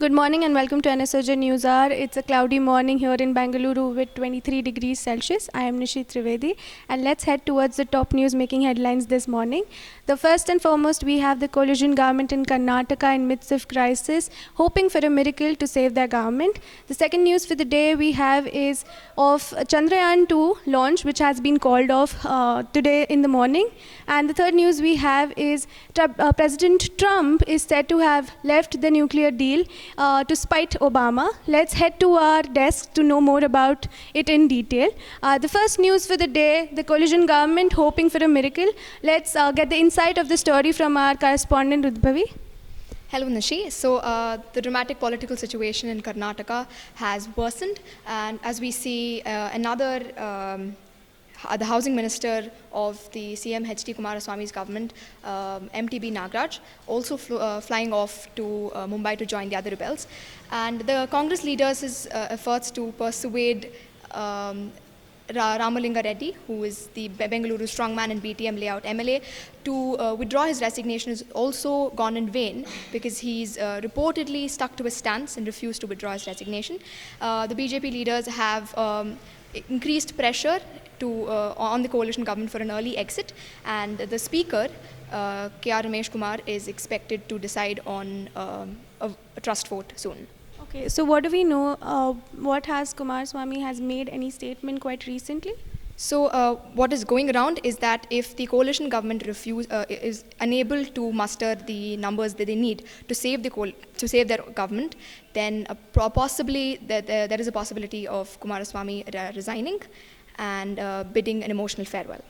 Good morning and welcome to NSoJ Newshour. It's a cloudy morning here in Bengaluru with 23 degrees Celsius. I am Nishi Trivedi and let's head towards the top news making headlines this morning. The first and foremost, we have the coalition government in Karnataka in midst of crisis, hoping for a miracle to save their government. The second news for the day we have is of Chandrayan 2 launch, which has been called off today in the morning. And the third news we have is President Trump is said to have left the nuclear deal to spite Obama. Let's head to our desk to know more about it in detail. The first news for the day, the coalition government hoping for a miracle. Let's get the insight of the story from our correspondent Udbhavi. Hello Nishi. So the dramatic political situation in Karnataka has worsened, and as we see the housing minister of the CM H.D. Kumaraswamy's government, MTB Nagaraj, also flying off to Mumbai to join the other rebels. And the Congress leaders' efforts to persuade Ramalinga Reddy, who is the Bengaluru strongman and BTM layout MLA, to withdraw his resignation has also gone in vain because he's reportedly stuck to his stance and refused to withdraw his resignation. The BJP leaders have increased pressure on the coalition government for an early exit, and the speaker, Ramesh Kumar, is expected to decide on a trust vote soon. Okay, so what do we know? What has Kumaraswamy has made any statement quite recently? So what is going around is that if the coalition government is unable to muster the numbers that they need to save their government, then possibly there is a possibility of Kumaraswamy resigning and bidding an emotional farewell.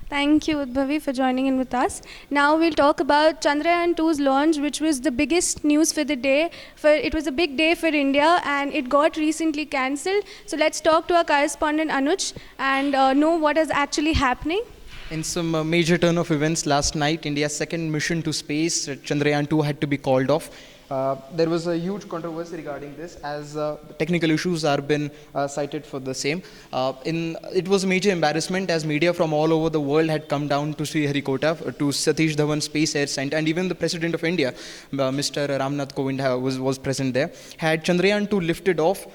Thank you, Udbhavi, for joining in with us. Now we'll talk about Chandrayan 2's launch, which was the biggest news for the day. It was a big day for India, and it got recently cancelled. So let's talk to our correspondent Anuj and know what is actually happening. In some major turn of events last night, India's second mission to space, Chandrayan 2, had to be called off. There was a huge controversy regarding this, as technical issues are been cited for the same. It was a major embarrassment, as media from all over the world had come down to Sriharikota to Satish Dhawan Space Air Center, and even the President of India, Mr. Ramnath Kovind, was present there. Had Chandrayan 2 lifted off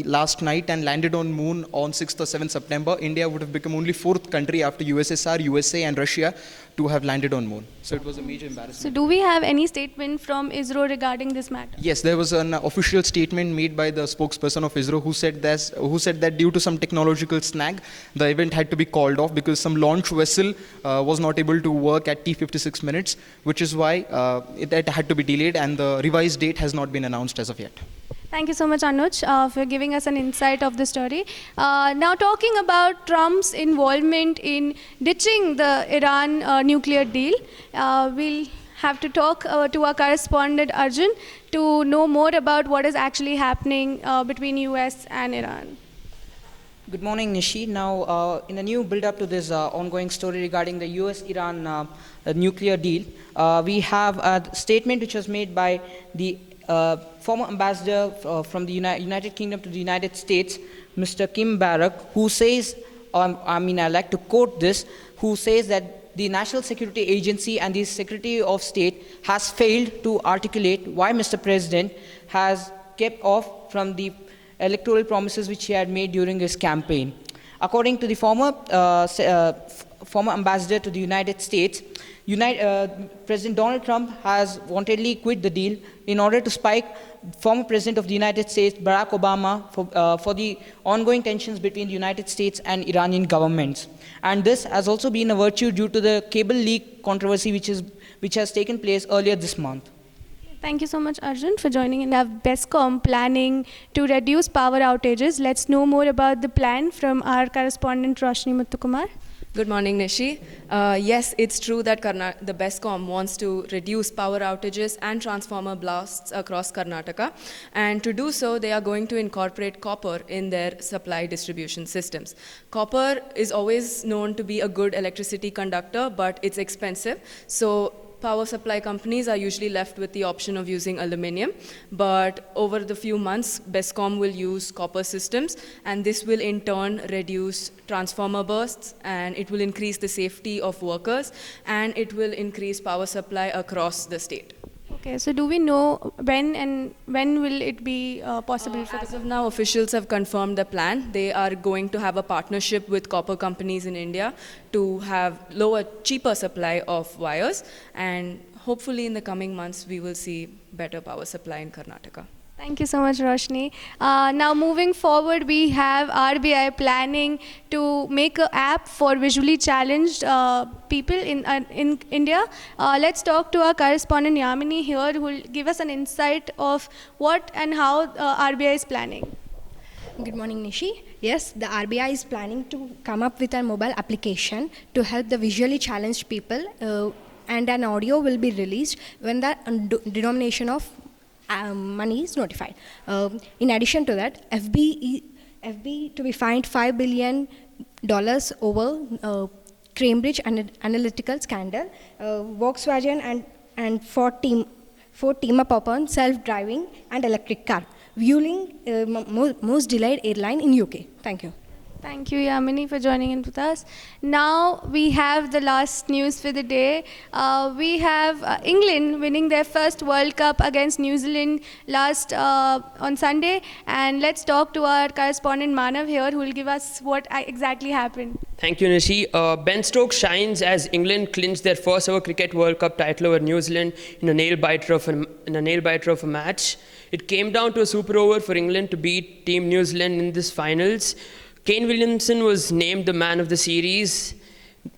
last night and landed on moon on 6th or 7th September, India would have become only fourth country after USSR, USA and Russia to have landed on moon. So it was a major embarrassment. So do we have any statement from ISRO regarding this matter? Yes, there was an official statement made by the spokesperson of ISRO who said that due to some technological snag, the event had to be called off because some launch vessel was not able to work at T56 minutes, which is why it had to be delayed, and the revised date has not been announced as of yet. Thank you so much, Anuj, for giving us an insight of the story. Now talking about Trump's involvement in ditching the Iran nuclear deal, we'll have to talk to our correspondent Arjun to know more about what is actually happening between US and Iran. Good morning, Nishi. Now, in a new build-up to this ongoing story regarding the US-Iran nuclear deal, we have a statement which was made by the former ambassador from the United Kingdom to the United States, Mr. Kim Dorrach, who says, I like to quote this, who says that the National Security Agency and the Secretary of State has failed to articulate why Mr. President has kept off from the electoral promises which he had made during his campaign. According to the former ambassador to the United States, President Donald Trump has wantedly quit the deal in order to spike former President of the United States, Barack Obama, for the ongoing tensions between the United States and Iranian governments. And this has also been a virtue due to the cable leak controversy which has taken place earlier this month. Thank you so much, Arjun, for joining in. We have BESCOM planning to reduce power outages. Let's know more about the plan from our correspondent Roshni Muthukumar. Good morning, Nishi. Yes, it's true that the BESCOM wants to reduce power outages and transformer blasts across Karnataka. And to do so, they are going to incorporate copper in their supply distribution systems. Copper is always known to be a good electricity conductor, but it's expensive. So power supply companies are usually left with the option of using aluminum, but over the few months, BESCOM will use copper systems, and this will in turn reduce transformer bursts, and it will increase the safety of workers, and it will increase power supply across the state. Okay, so do we know when will it be possible for As of now, officials have confirmed the plan. They are going to have a partnership with copper companies in India to have cheaper supply of wires, and hopefully in the coming months we will see better power supply in Karnataka. Thank you so much, Roshni. Now, moving forward, we have RBI planning to make an app for visually challenged people in India. Let's talk to our correspondent Yamini here, who will give us an insight of what and how RBI is planning. Good morning, Nishi. Yes, the RBI is planning to come up with a mobile application to help the visually challenged people, and an audio will be released when the denomination of money is notified. In addition to that, FB to be fined $5 billion over Cambridge Analytical scandal. Volkswagen and Ford team up upon self-driving and electric car, fueling most delayed airline in UK. Thank you. Thank you, Yamini, for joining in with us. Now we have the last news for the day. We have England winning their first World Cup against New Zealand on Sunday. And let's talk to our correspondent Manav here, who will give us what exactly happened. Thank you, Nishi. Ben Stokes shines as England clinched their first ever Cricket World Cup title over New Zealand in a nail-biter of a match. It came down to a super over for England to beat Team New Zealand in this finals. Kane Williamson was named the man of the series,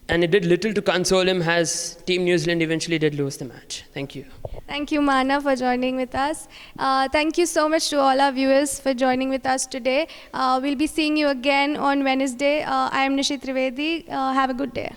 and it did little to console him as Team New Zealand eventually did lose the match. Thank you. Thank you, Mana, for joining with us. Thank you so much to all our viewers for joining with us today. We'll be seeing you again on Wednesday. I am Nishi Trivedi. Have a good day.